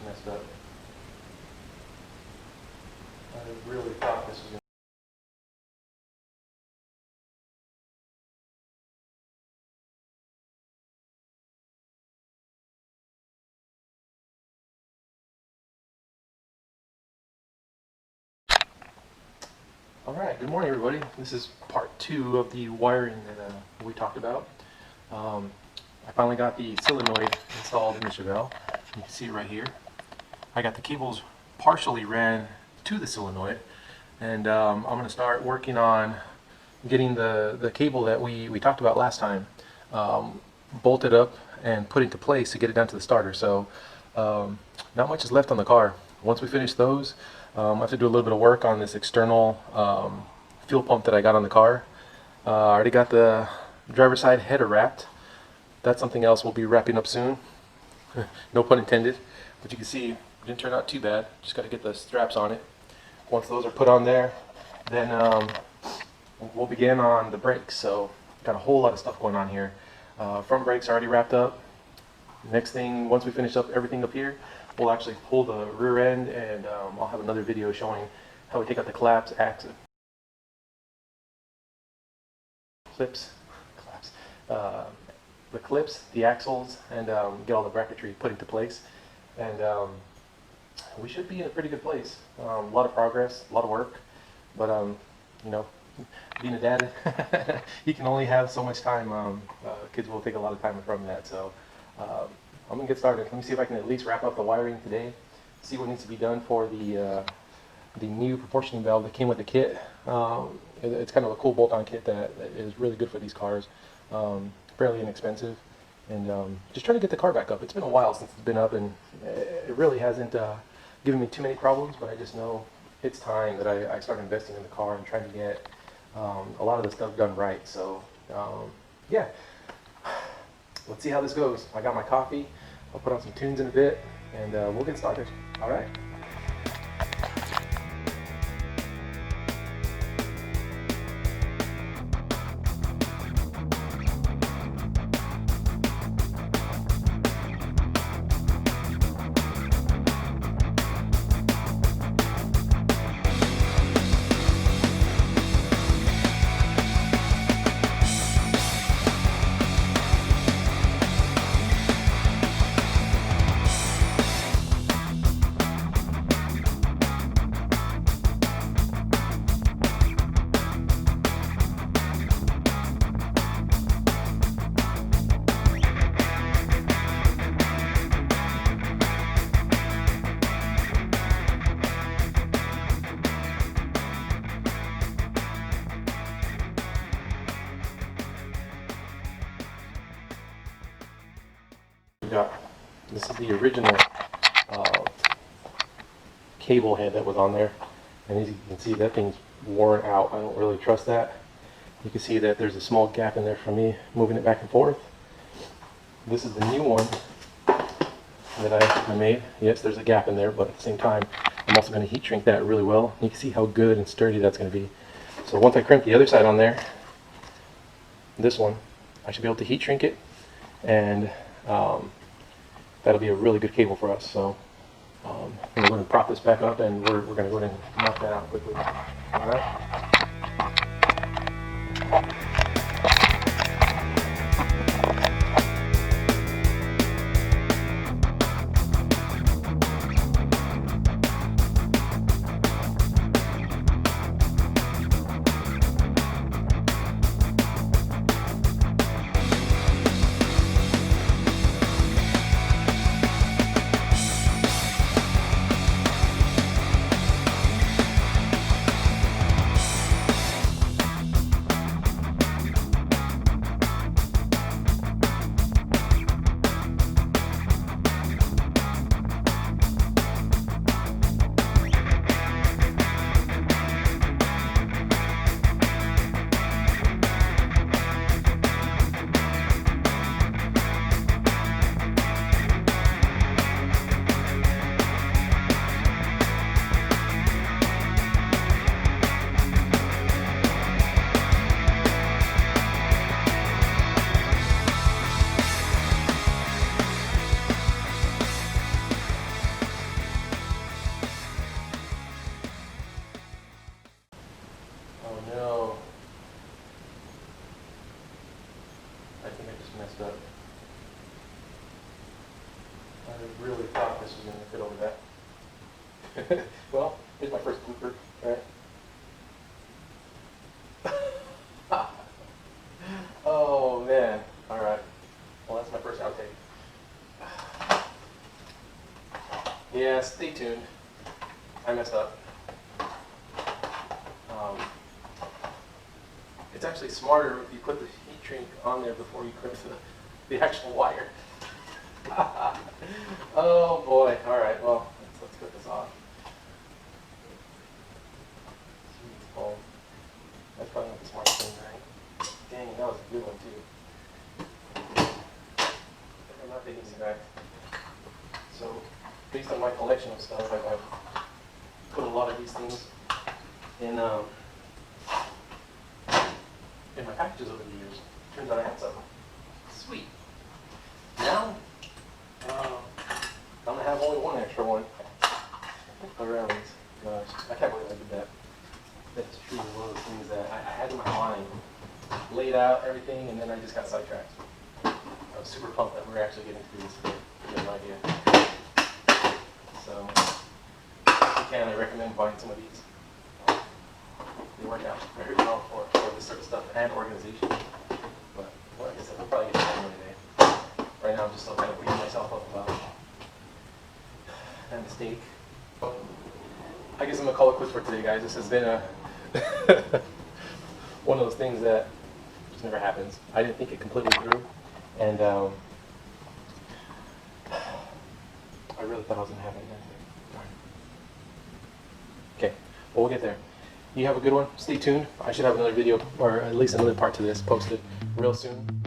messed up. I really thought this was going to. Alright, good morning everybody. This is part 2 of the wiring that we talked about. I finally got the solenoid installed in the Chevelle. You can see it right here. I got the cables partially ran to the solenoid, and I'm going to start working on getting the cable that we talked about last time bolted up and put into place to get it down to the starter. So not much is left on the car. Once we finish those, I have to do a little bit of work on this external fuel pump that I got on the car. I already got the driver's side header wrapped. That's something else we'll be wrapping up soon. No pun intended. But you can see it didn't turn out too bad. Just got to get the straps on it. Once those are put on there, then we'll begin on the brakes. So got a whole lot of stuff going on here. Front brakes are already wrapped up. Next thing, once we finish up everything up here, we'll actually pull the rear end, and I'll have another video showing how we take out the clips, the axles, and get all the bracketry put into place. And we should be in a pretty good place. A lot of progress, a lot of work, but you know, being a dad, you can only have so much time. Kids will take a lot of time from that. So I'm gonna get started. Let me see if I can at least wrap up the wiring today. See what needs to be done for the new proportioning valve that came with the kit. It's kind of a cool bolt-on kit that is really good for these cars. Fairly inexpensive, and just trying to get the car back up. It's been a while since it's been up, and it really hasn't given me too many problems, but I just know it's time that I start investing in the car and trying to get a lot of the stuff done right. So yeah, let's see how this goes. I got my coffee. I'll put on some tunes in a bit, and we'll get started. All right. This is the original cable head that was on there, and as you can see, that thing's worn out. I don't really trust that. You can see that there's a small gap in there for me moving it back and forth. This is the new one that I made. Yes, there's a gap in there, but at the same time, I'm also going to heat shrink that really well. You can see how good and sturdy that's going to be. So once I crimp the other side on there, this one, I should be able to heat shrink it, and that'll be a really good cable for us. So we're going to prop this back up, and we're going to go ahead and knock that out quickly. All right. just messed up. I really thought this was going to fit over that. Well, here's my first blooper, right? Oh man, alright. Well, that's my first outtake. Yeah, stay tuned. I messed up. It's actually smarter if you put the heat shrink on there before you put the actual wire. Oh boy, alright, well, let's cut this off. Oh, that's probably not the smartest thing, right? Dang, that was a good one too. I'm not taking these back. So, based on my collection of stuff, I've put a lot of these things in my packages over the years. Turns out I had some. Sweet. Now, I'm gonna have only one extra one around these. Gosh, I can't believe I did that. That's truly one of those things that I had in my mind, laid out everything, and then I just got sidetracked. I was super pumped that we were actually getting to do this today. You have no idea. So, if you can, I recommend buying some of these. They work out very well for this sort of stuff and organization. But, like I said, we'll probably get to that one today. Right now, I'm just still kind of beating myself up about that mistake. But I guess I'm going to call it quits for today, guys. This has been a one of those things that just never happens. I didn't think it completely through. And I really thought I was going to have it. Okay, well, we'll get there. You have a good one. Stay tuned. I should have another video, or at least another part to this posted real soon.